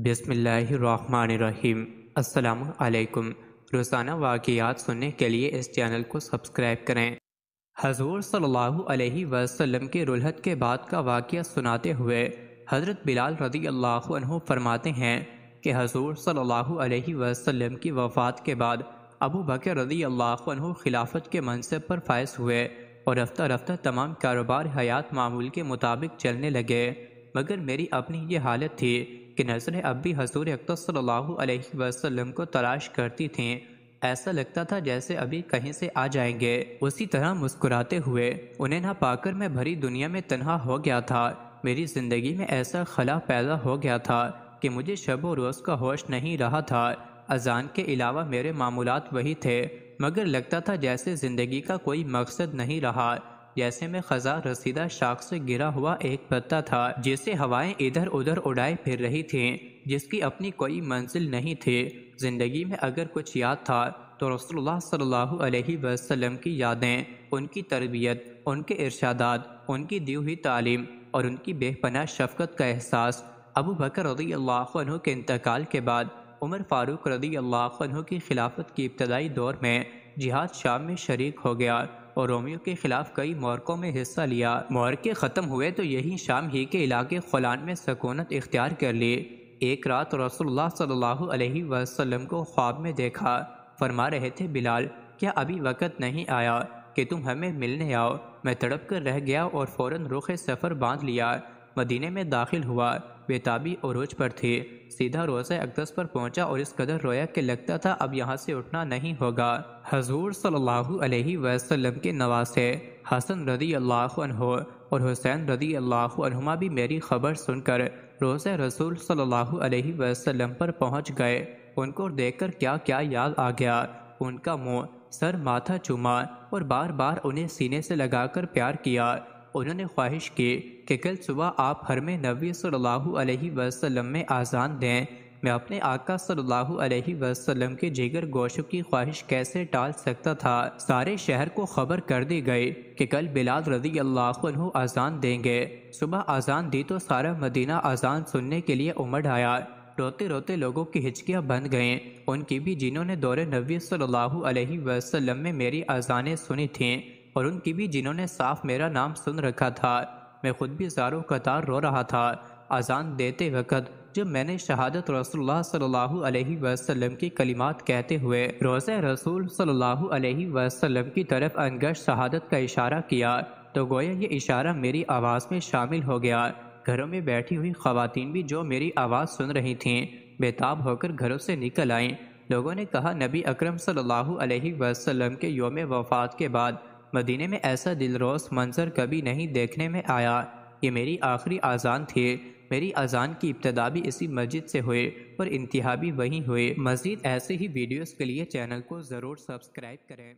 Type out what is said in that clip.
بسم اللہ الرحمن الرحیم۔ السلام علیکم۔ روزانہ واقعات سننے کے لیے اس چینل کو سبسکرائب کریں۔ حضور صلی اللہ علیہ وسلم کے رلحت کے بعد کا واقعہ سناتے ہوئے حضرت بلال رضی اللہ عنہ فرماتے ہیں کہ حضور صلی اللہ علیہ وسلم کی وفات کے بعد ابو بکر رضی اللہ عنہ خلافت کے منصب پر فائز ہوئے اور رفتہ رفتہ تمام کاروبار حیات معمول کے مطابق چلنے لگے، مگر میری اپنی یہ حالت تھی کہ نظریں اب بھی حضور اقدس صلی اللہ علیہ وسلم کو تلاش کرتی تھیں۔ ایسا لگتا تھا جیسے ابھی کہیں سے آ جائیں گے۔ اسی طرح مسکراتے ہوئے انہیں نہ پا کر میں بھری دنیا میں تنہا ہو گیا تھا۔ میری زندگی میں ایسا خلا پیدا ہو گیا تھا کہ مجھے شب و روز کا ہوش نہیں رہا تھا۔ اذان کے علاوہ میرے معمولات وہی تھے، مگر لگتا تھا جیسے زندگی کا کوئی مقصد نہیں رہا، جیسے میں خزاں رسیدہ شاخ سے گرا ہوا ایک پتا تھا جسے ہوائیں ادھر ادھر اڑائے پھر رہی تھیں، جس کی اپنی کوئی منزل نہیں تھی۔ زندگی میں اگر کچھ یاد تھا تو رسول اللہ صلی اللہ علیہ وسلم کی یادیں، ان کی تربیت، ان کے ارشادات، ان کی دی ہوئی تعلیم اور ان کی بے پناہ شفقت کا احساس۔ ابو بکر رضی اللہ عنہ کے انتقال کے بعد عمر فاروق رضی اللہ عنہ کی خلافت کی ابتدائی دور میں جہاد شام میں شریک ہو گیا اور رومیوں کے خلاف کئی معرکوں میں حصہ لیا۔ معرکے ختم ہوئے تو یہی شام ہی کے علاقے خولان میں سکونت اختیار کر لی۔ ایک رات رسول اللہ صلی اللہ علیہ وسلم کو خواب میں دیکھا، فرما رہے تھے، بلال، کیا ابھی وقت نہیں آیا کہ تم ہمیں ملنے آؤ؟ میں تڑپ کر رہ گیا اور فوراً رخ سفر باندھ لیا۔ مدینے میں داخل ہوا، بیتابی عروج پر تھی، سیدھا روضہ اقدس پر پہنچا اور اس قدر رویا کہ لگتا تھا اب یہاں سے اٹھنا نہیں ہوگا۔ حضور صلی اللہ علیہ وسلم کے نواسے حسن رضی اللہ عنہ اور حسین رضی اللہ عنہما بھی میری خبر سن کر روضہ رسول صلی اللہ علیہ وسلم پر پہنچ گئے۔ ان کو دیکھ کر کیا کیا یاد آ گیا۔ ان کا منہ، سر، ماتھا چوما اور بار بار انہیں سینے سے لگا کر پیار کیا۔ انہوں نے خواہش کی کہ کل صبح آپ حرم نبوی صلی اللہ علیہ وسلم میں اذان دیں۔ میں اپنے آقا صلی اللہ علیہ وسلم کے جگر گوشوں کی خواہش کیسے ٹال سکتا تھا؟ سارے شہر کو خبر کر دی گئی کہ کل بلال رضی اللہ عنہ اذان دیں گے۔ صبح اذان دی تو سارا مدینہ اذان سننے کے لیے امڑ آیا۔ روتے روتے لوگوں کی ہچکیاں بند گئیں، ان کی بھی جنہوں نے دور نبوی صلی اللہ علیہ وسلم میں میری اذانیں سنی تھیں، اور ان کی بھی جنہوں نے صاف میرا نام سن رکھا تھا۔ میں خود بھی زاروں قطار رو رہا تھا۔ اذان دیتے وقت جب میں نے شہادت رسول اللہ صلی اللہ علیہ وسلم کی کلمات کہتے ہوئے روضہ رسول صلی اللہ علیہ وسلم کی طرف انگشت شہادت کا اشارہ کیا تو گویا یہ اشارہ میری آواز میں شامل ہو گیا۔ گھروں میں بیٹھی ہوئی خواتین بھی جو میری آواز سن رہی تھیں بےتاب ہو کر گھروں سے نکل آئیں۔ لوگوں نے کہا، نبی اکرم صلی اللہ علیہ وسلم کے یوم وفات کے بعد مدینے میں ایسا دلروز منظر کبھی نہیں دیکھنے میں آیا۔ یہ میری آخری اذان تھی۔ میری اذان کی ابتدا بھی اسی مسجد سے ہوئی اور انتہا بھی وہیں ہوئی۔ مزید ایسے ہی ویڈیوز کے لیے چینل کو ضرور سبسکرائب کریں۔